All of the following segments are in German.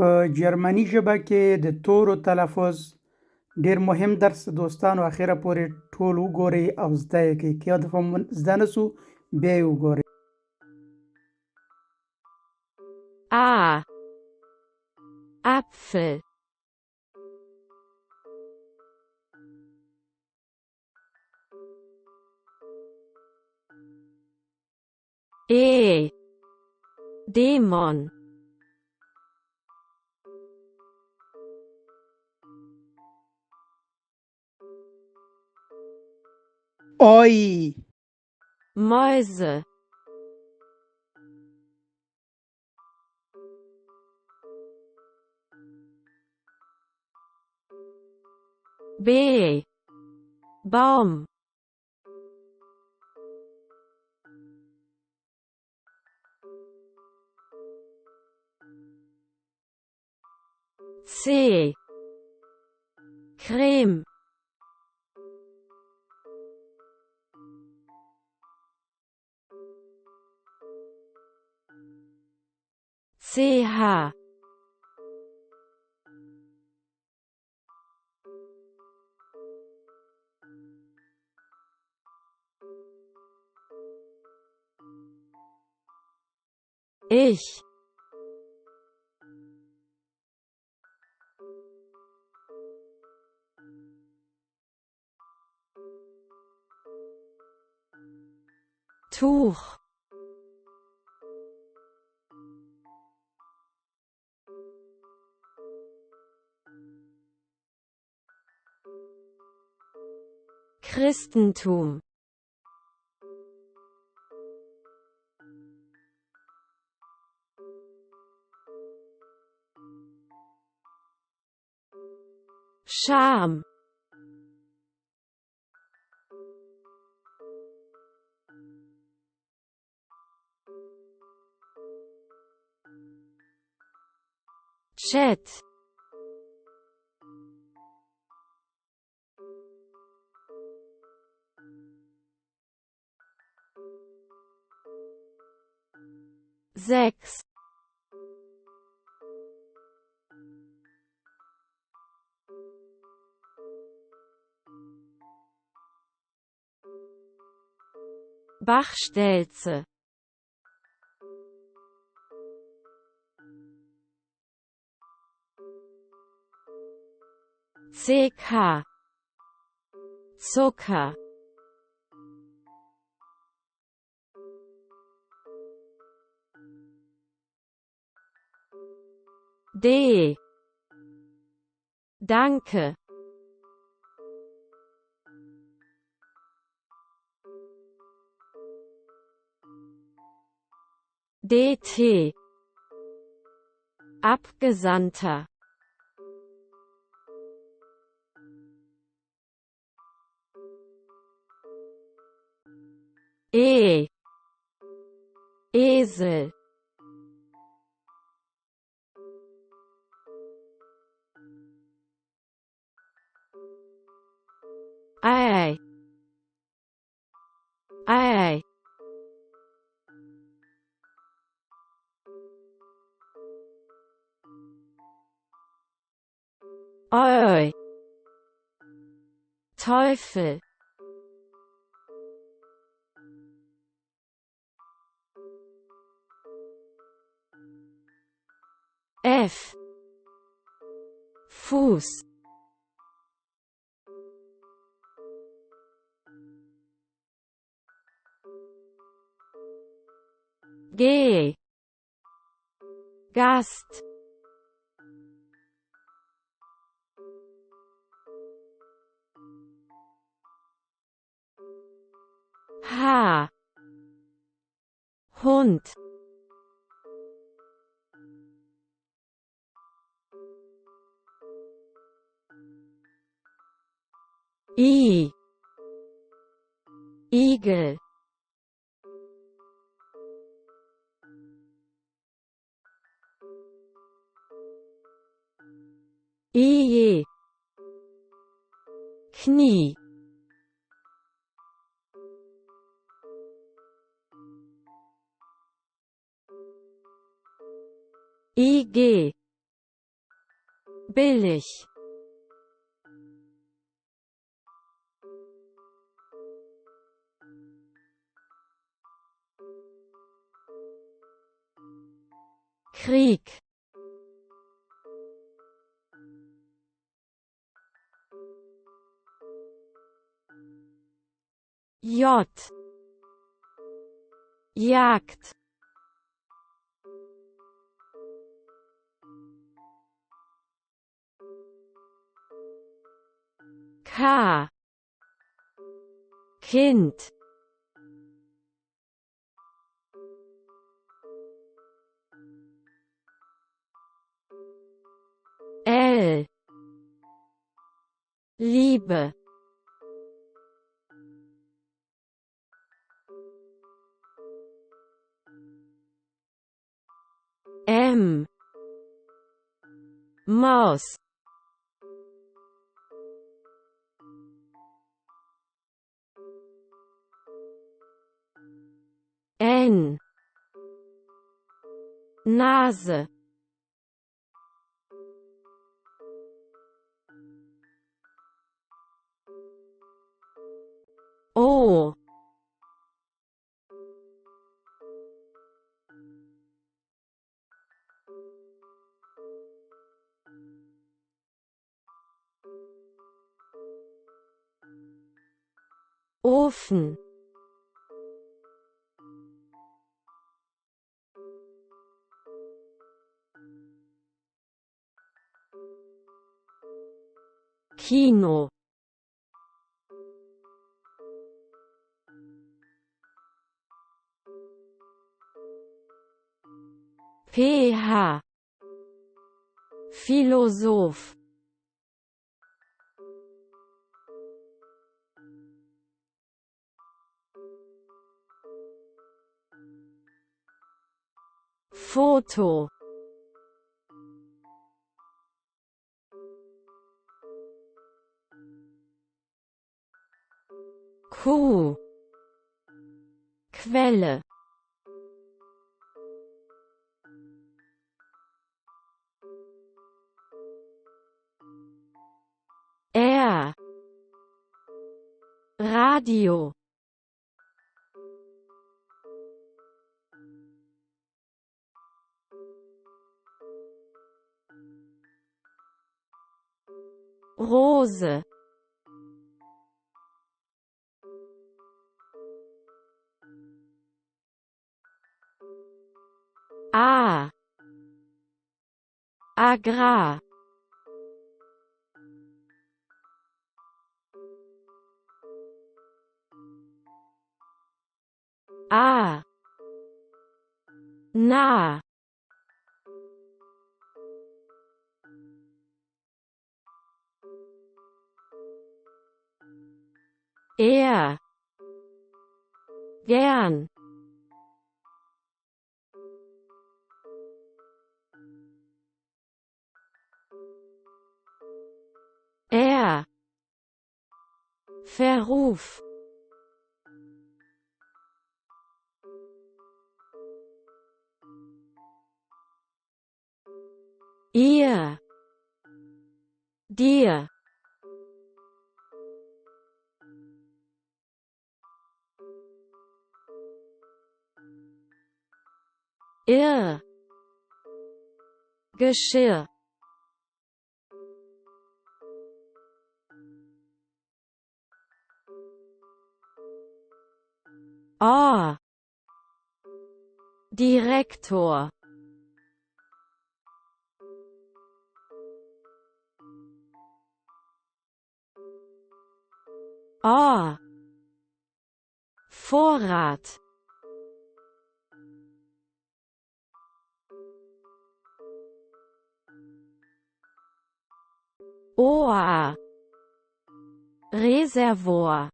په جرمني ژبه کې د تورو تلفظ ډېر مهم درس دوستانو اخره پورې ټول وګورئ او زده یې کړئ. که یو دفعه مو زده نه سو بیا یې وګورئ. A. Apfel. E. Dämon. Oi. Mäuse. B. Baum. C. Creme. CH. Ich. Tuch. Christentum. Scham. Chat. Sechs. Bachstelze. CK. Zucker. D. Danke. DT. Abgesandter. E. Esel. Ei. Ei. Oi. Teufel. F. Fuß. G. Gast. H. Hund. I. Igel. IJ. Knie. IG. billig, Krieg, J, Jagd, K, Kind, L, Liebe, M, Maus, N, Nase, O, Ofen, Kino, PH, Philosoph, Foto, Q, Quelle, R, Radio, Rose, A, Agrar, A, nah, er, gern, er, Verruf, ihr, dir, ir, Geschirr, A, Direktor, A, Vorrat, Oa, Reservoir,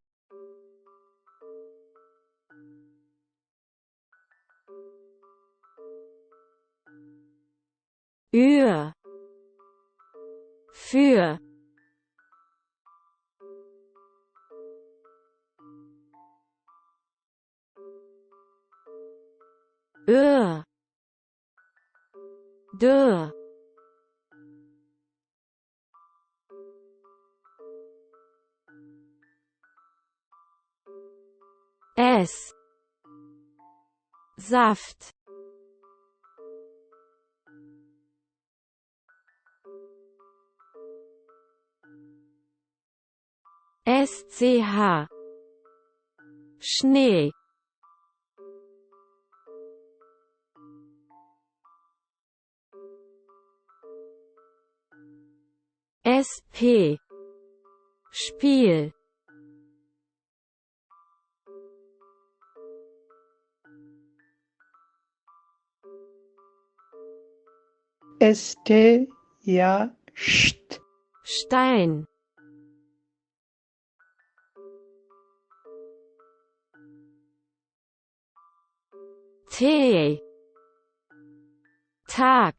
Ür, für, Dö, S. Saft. SCH. Schnee. SP. Spiel. ST, ja, St. Stein. T. Tag.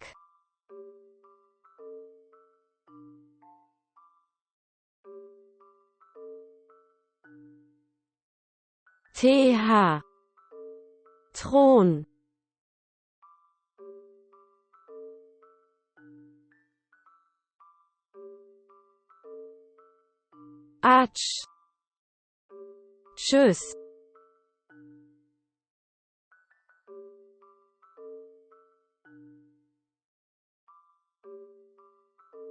TH. Thron. Atsch. Tschüss.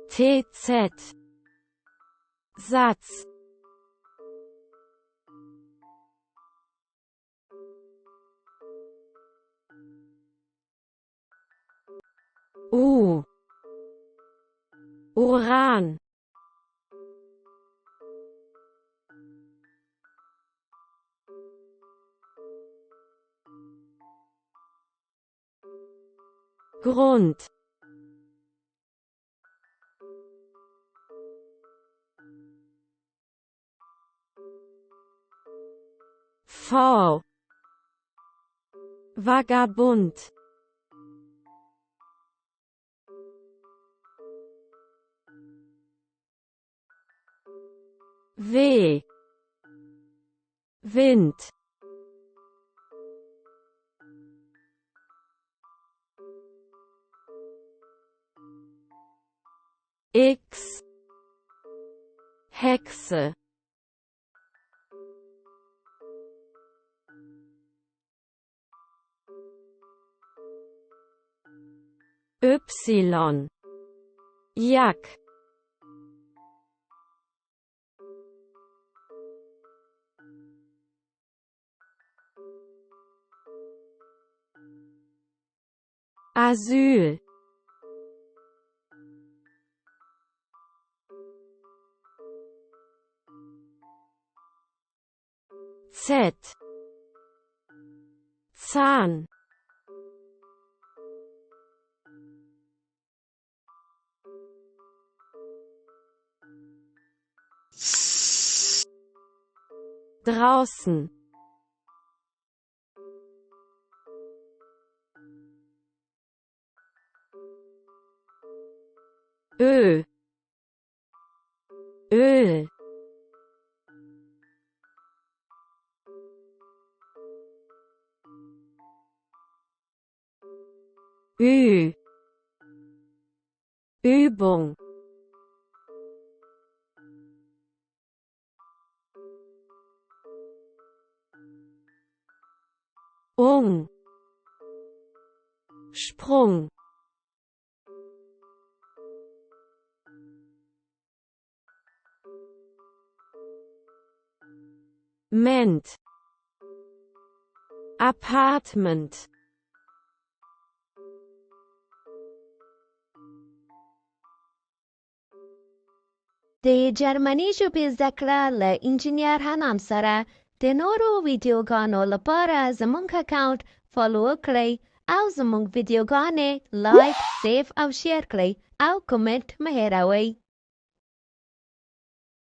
TZ. Satz. Uran. Grund. V. Vagabund. W. Wind. X. Hexe. Y. Jack. Asyl. Z. Zahn. Draußen. Öl. Öl. Übung. Sprung. Ment. Apartment. د جرمني ژبې زده کړه له انجینیر حنان سره د نورو ویډیوګانو لپاره زموږ اکاونټ فالو کړئ او زموږ ویډیوګانې لایک، سیف او شیر کړئ او کومنټ مه هېروئ.